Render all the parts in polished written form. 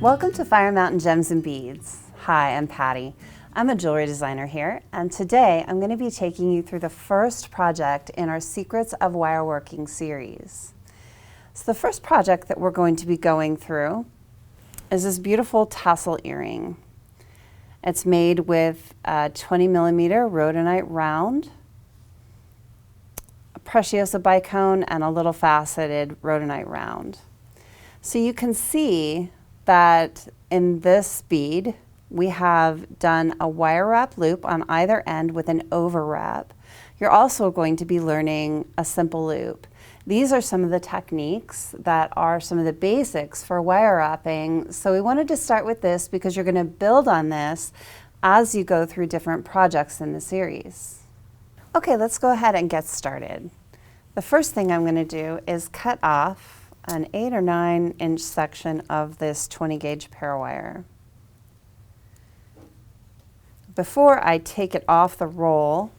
Welcome to Fire Mountain Gems and Beads. Hi, I'm Patti. I'm a jewelry designer here, and today I'm going to be taking you through the first project in our Secrets of Wireworking series. So the first project that we're going to be going through is this beautiful tassel earring. It's made with a 20mm rhodonite round, a preciosa bicone, and a little faceted rhodonite round. So you can see that in this bead, we have done a wire wrap loop on either end with an overwrap. You're also going to be learning a simple loop. These are some of the techniques that are some of the basics for wire wrapping. So we wanted to start with this because you're going to build on this as you go through different projects in the series. Okay, let's go ahead and get started. The first thing I'm going to do is cut off an 8 or 9 inch section of this 20 gauge parawire. Before I take it off the roll,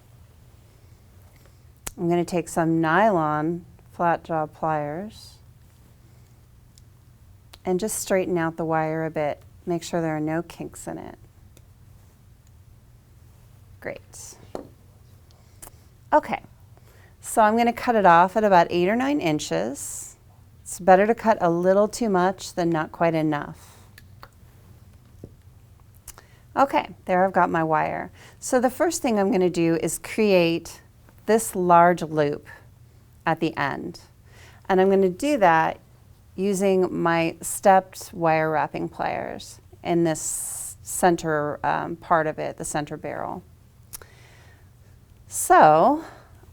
I'm going to take some nylon flat jaw pliers and just straighten out the wire a bit. Make sure there are no kinks in it. Great. Okay, so I'm going to cut it off at about 8 or 9 inches. It's better to cut a little too much than not quite enough. Okay, there I've got my wire. So the first thing I'm going to do is create this large loop at the end. And I'm going to do that using my stepped wire wrapping pliers in this center part of it, the center barrel. So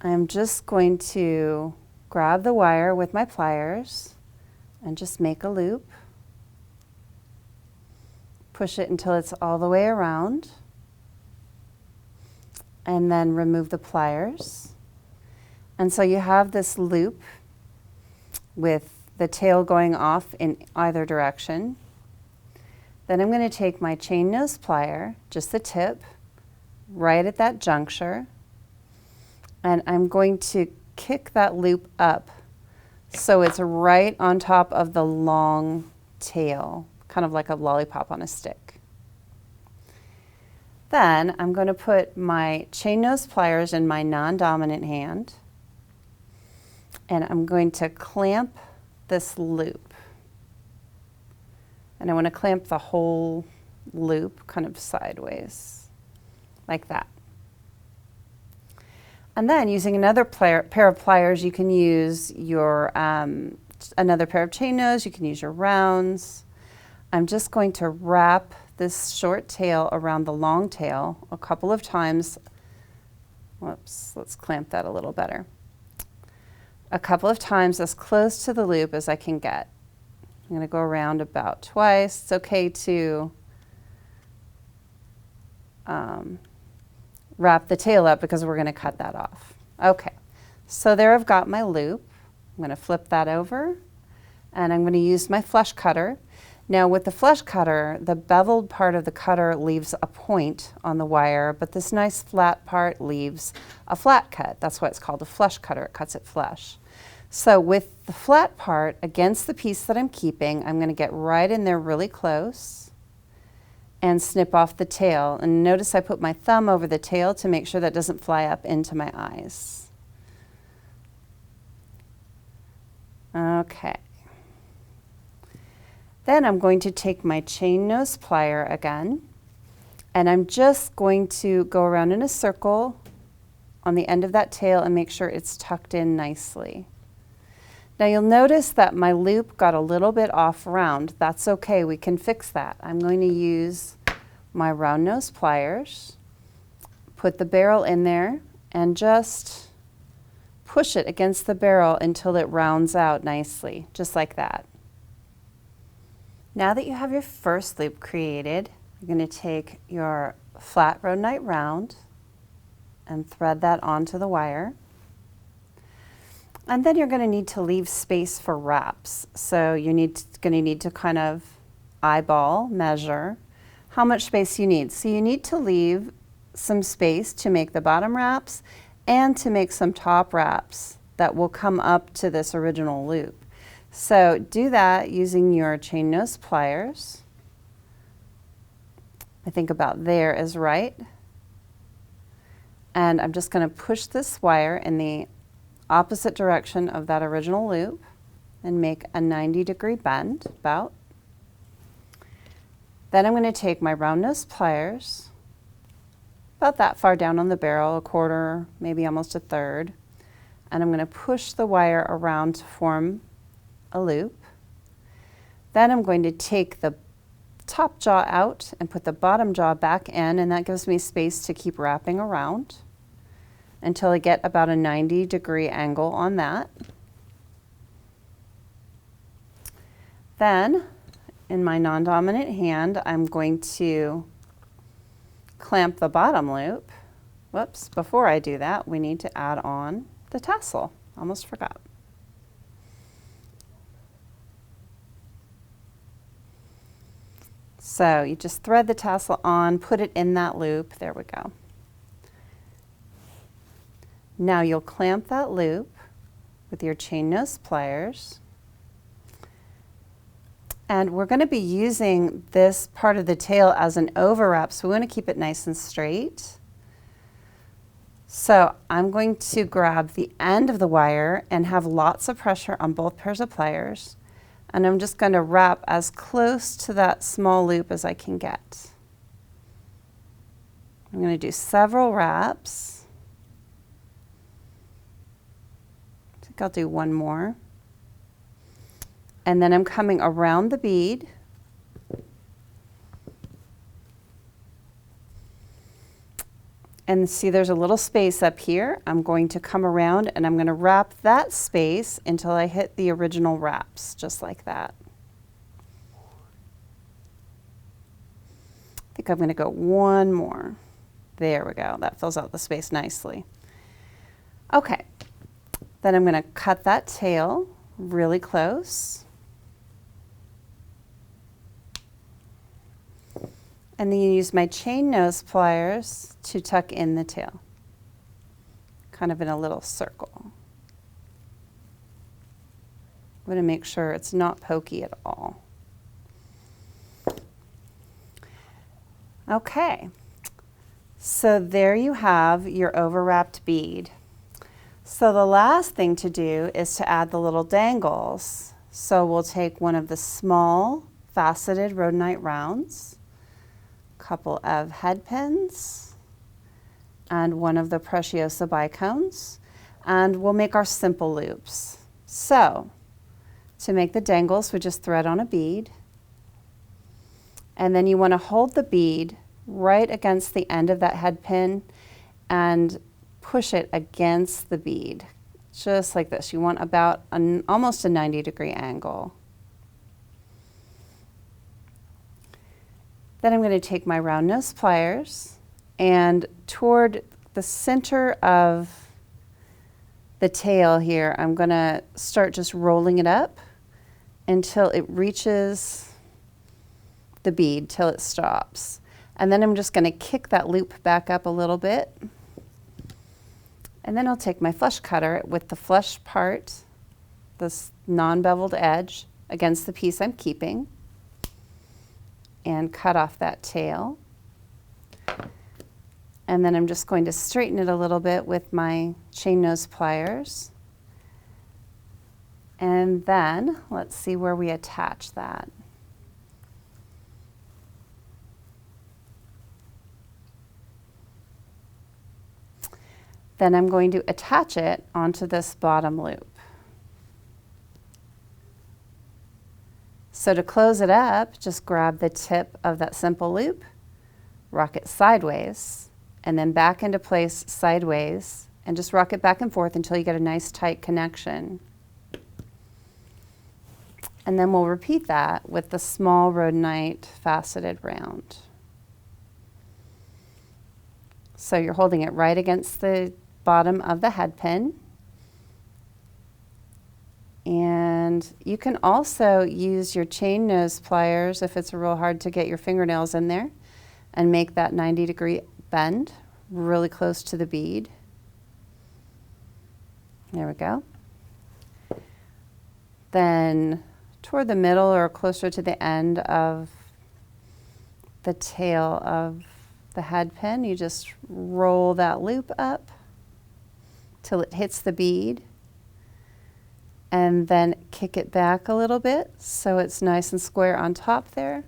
I'm just going to grab the wire with my pliers and just make a loop. Push it until it's all the way around, and then remove the pliers. And so you have this loop with the tail going off in either direction. Then I'm going to take my chain nose plier, just the tip, right at that juncture, and I'm going to kick that loop up so it's right on top of the long tail, kind of like a lollipop on a stick. Then I'm going to put my chain nose pliers in my non-dominant hand, and I'm going to clamp this loop. And I want to clamp the whole loop kind of sideways, like that. And then using another pair of pliers, you can use your another pair of chain nose, you can use your rounds. I'm just going to wrap this short tail around the long tail a couple of times. Whoops, let's clamp that a little better. A couple of times as close to the loop as I can get. I'm going to go around about twice. It's okay to wrap the tail up because we're going to cut that off. Okay, so there I've got my loop. I'm going to flip that over, and I'm going to use my flush cutter. Now with the flush cutter, the beveled part of the cutter leaves a point on the wire, but this nice flat part leaves a flat cut. That's why it's called a flush cutter. It cuts it flush. So with the flat part against the piece that I'm keeping, I'm going to get right in there really close and snip off the tail. And notice I put my thumb over the tail to make sure that doesn't fly up into my eyes. Okay. Then I'm going to take my chain nose plier again, and I'm just going to go around in a circle on the end of that tail and make sure it's tucked in nicely. Now you'll notice that my loop got a little bit off round. That's okay, we can fix that. I'm going to use my round nose pliers, put the barrel in there, and just push it against the barrel until it rounds out nicely, just like that. Now that you have your first loop created, you're going to take your flat rhodonite round and thread that onto the wire. And then you're going to need to leave space for wraps. So you're going to need to kind of eyeball, measure how much space you need. So you need to leave some space to make the bottom wraps and to make some top wraps that will come up to this original loop. So do that using your chain nose pliers. I think about there is right. And I'm just going to push this wire in the opposite direction of that original loop and make a 90-degree bend about. Then I'm going to take my round nose pliers, about that far down on the barrel, a quarter, maybe almost a third, and I'm going to push the wire around to form a loop. Then I'm going to take the top jaw out and put the bottom jaw back in, and that gives me space to keep wrapping around until I get about a 90-degree angle on that. Then, in my non-dominant hand, I'm going to clamp the bottom loop. Whoops, before I do that, we need to add on the tassel. Almost forgot. So you just thread the tassel on, put it in that loop. There we go. Now you'll clamp that loop with your chain nose pliers. And we're going to be using this part of the tail as an overwrap, so we want to keep it nice and straight. So I'm going to grab the end of the wire and have lots of pressure on both pairs of pliers. And I'm just going to wrap as close to that small loop as I can get. I'm going to do several wraps. I think I'll do one more. And then I'm coming around the bead. And see, there's a little space up here. I'm going to come around and I'm going to wrap that space until I hit the original wraps, just like that. I think I'm going to go one more. There we go. That fills out the space nicely. Okay. Then I'm going to cut that tail really close. And then you use my chain nose pliers to tuck in the tail, kind of in a little circle. I'm going to make sure it's not pokey at all. Okay, so there you have your overwrapped bead. So the last thing to do is to add the little dangles. So we'll take one of the small faceted rhodonite rounds, couple of head pins, and one of the Preciosa bicones, and we'll make our simple loops. So to make the dangles, we just thread on a bead, and then you want to hold the bead right against the end of that head pin and push it against the bead, just like this. You want about almost a 90-degree angle. Then I'm going to take my round nose pliers and toward the center of the tail here, I'm going to start just rolling it up until it reaches the bead, till it stops. And then I'm just going to kick that loop back up a little bit. And then I'll take my flush cutter with the flush part, this non-beveled edge, against the piece I'm keeping, and cut off that tail. And then I'm just going to straighten it a little bit with my chain nose pliers. And then let's see where we attach that. Then I'm going to attach it onto this bottom loop. So to close it up, just grab the tip of that simple loop, rock it sideways, and then back into place sideways, and just rock it back and forth until you get a nice tight connection. And then we'll repeat that with the small rhodonite faceted round. So you're holding it right against the bottom of the head pin. And you can also use your chain nose pliers if it's real hard to get your fingernails in there, and make that 90-degree bend really close to the bead. There we go. Then toward the middle or closer to the end of the tail of the head pin. You just roll that loop up till it hits the bead, and then kick it back a little bit so it's nice and square on top there.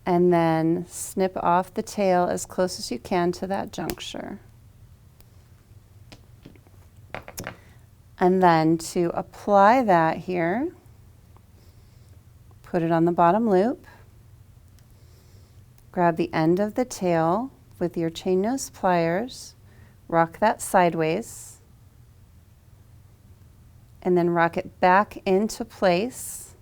And then snip off the tail as close as you can to that juncture. And then to apply that here, put it on the bottom loop, grab the end of the tail with your chain nose pliers, rock that sideways, and then rock it back into place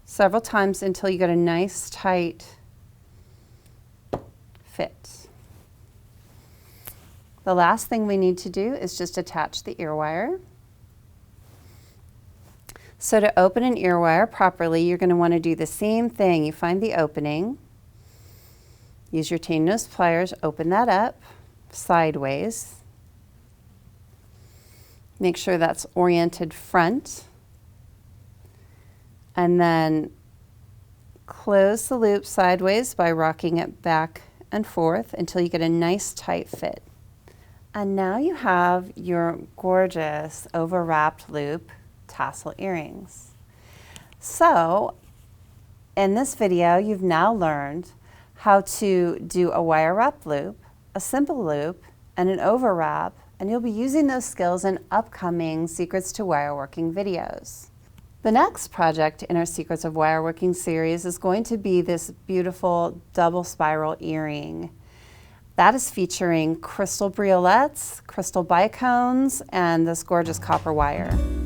several times until you get a nice tight fit. The last thing we need to do is just attach the ear wire. So to open an ear wire properly, you're going to want to do the same thing. You find the opening, use your chain nose pliers, open that up sideways. Make sure that's oriented front. And then close the loop sideways by rocking it back and forth until you get a nice tight fit. And now you have your gorgeous overwrapped loop tassel earrings. So in this video, you've now learned how to do a wire wrap loop, a simple loop, and an overwrap, and you'll be using those skills in upcoming Secrets to Wireworking videos. The next project in our Secrets of Wireworking series is going to be this beautiful double spiral earring. That is featuring crystal briolets, crystal bicones, and this gorgeous copper wire.